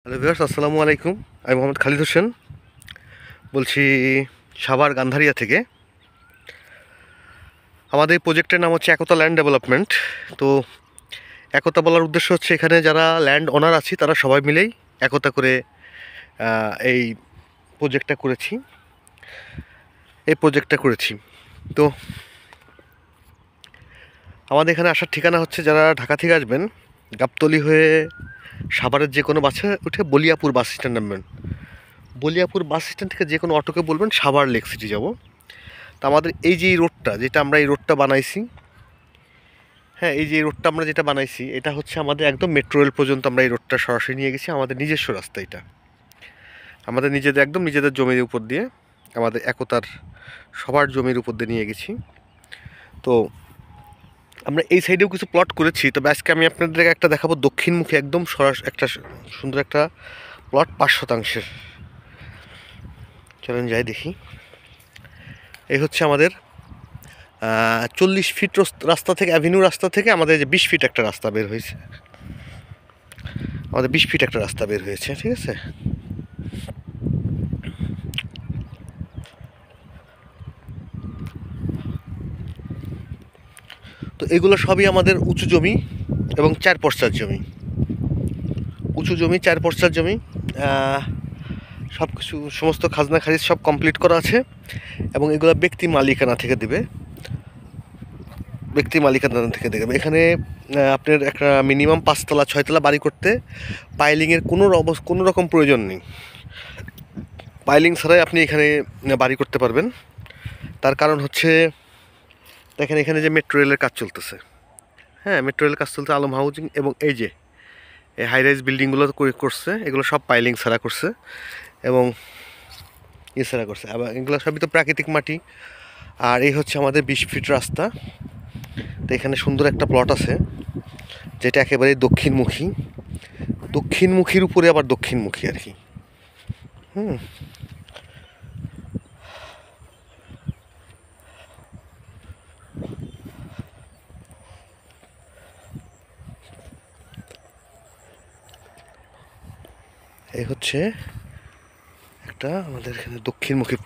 Hello viewers, আসসালামু আলাইকুম। আমি মোহাম্মদ খালিদ হোসেন বলছি, সাভার গান্ধারিয়া থেকে। আমাদের এই প্রজেক্টের নাম হচ্ছে একতা ল্যান্ড ডেভেলপমেন্ট। তো একতা বলার উদ্দেশ্য হচ্ছে এখানে যারা ল্যান্ড ওনার আছি তারা সবাই মিলেই একতা করে এই প্রজেক্টটা করেছি। তো আমাদের এখানে আসার ঠিকানা হচ্ছে, যারা ঢাকা থেকে আসবেন গাবতলী হয়ে সাভারের যে কোনো বাসে উঠে বলিয়াপুর বাস স্ট্যান্ড নামবেন। বলিয়াপুর বাস স্ট্যান্ড থেকে যে কোনো অটোকে বলবেন সাভার লেক সিটি যাব। তো আমাদের এই যে রোডটা, যেটা আমরা এই রোডটা বানাইছি, হ্যাঁ, এই যে রোডটা আমরা যেটা বানাইছি এটা হচ্ছে আমাদের একদম মেট্রো রেল পর্যন্ত আমরা এই রোডটা সরাসরি নিয়ে গেছি। আমাদের নিজস্ব রাস্তা এটা, আমাদের নিজেদের জমির উপর দিয়ে, আমাদের একতার সবার জমির উপর দিয়ে নিয়ে গেছি। তো আমরা এই সাইডেও কিছু প্লট করেছি, তবে আজকে আমি আপনাদেরকে একটা দেখাবো দক্ষিণমুখী একদম একটা সুন্দর একটা প্লট 5 শতাংশের। চলেন যাই দেখি। এই হচ্ছে আমাদের 40 ফিট রাস্তা থেকে, অ্যাভিনিউ রাস্তা থেকে আমাদের যে 20 ফিট একটা রাস্তা বের হয়েছে, ঠিক আছে। তো এগুলো সবই আমাদের উঁচু জমি এবং 4 পর্চার জমি, সব কিছু সমস্ত খাজনা খারিজ সব কমপ্লিট করা আছে। এবং এগুলো ব্যক্তি মালিকানা থেকে দেবে। এখানে আপনার একটা মিনিমাম 5তলা 6তলা বাড়ি করতে পাইলিংয়ের কোনো রকম প্রয়োজন নেই। পাইলিং ছাড়াই আপনি এখানে বাড়ি করতে পারবেন। তার কারণ হচ্ছে, দেখেন এখানে যে মেট্রো রেলের কাজ চলতেছে, হ্যাঁ, মেট্রো রেলের কাজ চলছে আলম হাউজিং, এবং এই যে এই হাই রাইজ বিল্ডিংগুলো করছে, এগুলো সব পাইলিং ছাড়া করছে এবং ছাড়া করছে। আবার এগুলো সবই তো প্রাকৃতিক মাটি। আর এই হচ্ছে আমাদের 20 ফিট রাস্তা। তো এখানে সুন্দর একটা প্লট আছে যেটা একেবারে দক্ষিণমুখীর উপরে আবার দক্ষিণমুখী আর কি। এই হচ্ছে একটা আমাদের এখানে দক্ষিণমুখী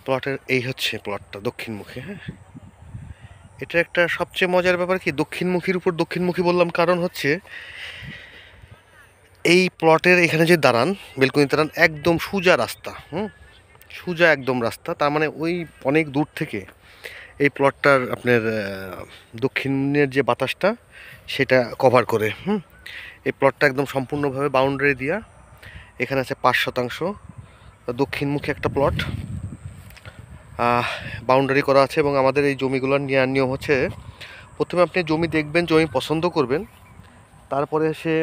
প্লটের এই হচ্ছে প্লটটা দক্ষিণমুখী। হ্যাঁ, এটা একটা সবচেয়ে মজার ব্যাপার কি, দক্ষিণমুখীর উপর দক্ষিণমুখী বললাম কারণ হচ্ছে এই প্লটের এখানে যে দাঁড়ান, বেলকনি দাঁড়ান, একদম সোজা একদম রাস্তা। তার মানে ওই অনেক দূর থেকে এই প্লটটার আপনার দক্ষিণের যে বাতাসটা সেটা কভার করে। এই প্লটটা একদম সম্পূর্ণভাবে বাউন্ডারি দিয়া, এখানে আছে 5 শতাংশ দক্ষিণমুখী একটা প্লট বাউন্ডারি করা আছে। এবং আমাদের এই জমিগুলোর নেওয়ার নিয়ম হচ্ছে, প্রথমে আপনি জমি দেখবেন, জমি পছন্দ করবেন, তারপরে সে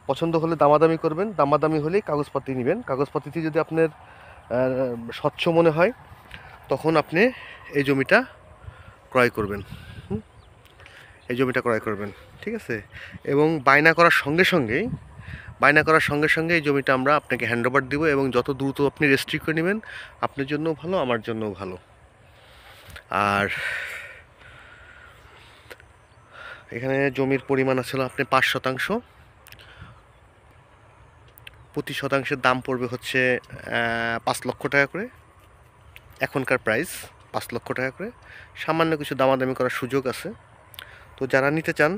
পছন্দ হলে দামাদামি করবেন, দামাদামি হলেই কাগজপাতি নেবেন। কাগজপাতিতে যদি আপনার স্বচ্ছ মনে হয় তখন আপনি এই জমিটা ক্রয় করবেন। ঠিক আছে। এবং বায়না করার সঙ্গে এই জমিটা আমরা আপনাকে হ্যান্ড ওভার দিব, এবং যত দ্রুত আপনি রেজিস্ট্রি করে নেবেন আপনার জন্য ভালো, আমার জন্যও ভালো। আর এখানে জমির পরিমাণ আছে আপনি 5 শতাংশ, প্রতি শতাংশের দাম পড়বে হচ্ছে 5 লক্ষ টাকা করে। এখনকার প্রাইস 5 লক্ষ টাকা করে। সামান্য কিছু দামাদামি করার সুযোগ আছে। তো যারা নিতে চান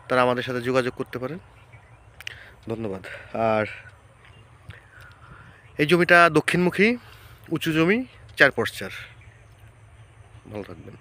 তারা আমাদের সাথে যোগাযোগ করতে পারেন। ধন্যবাদ। আর এই জমিটা দক্ষিণমুখী, উঁচু জমি, 4 পর্চার। ভালো থাকবেন।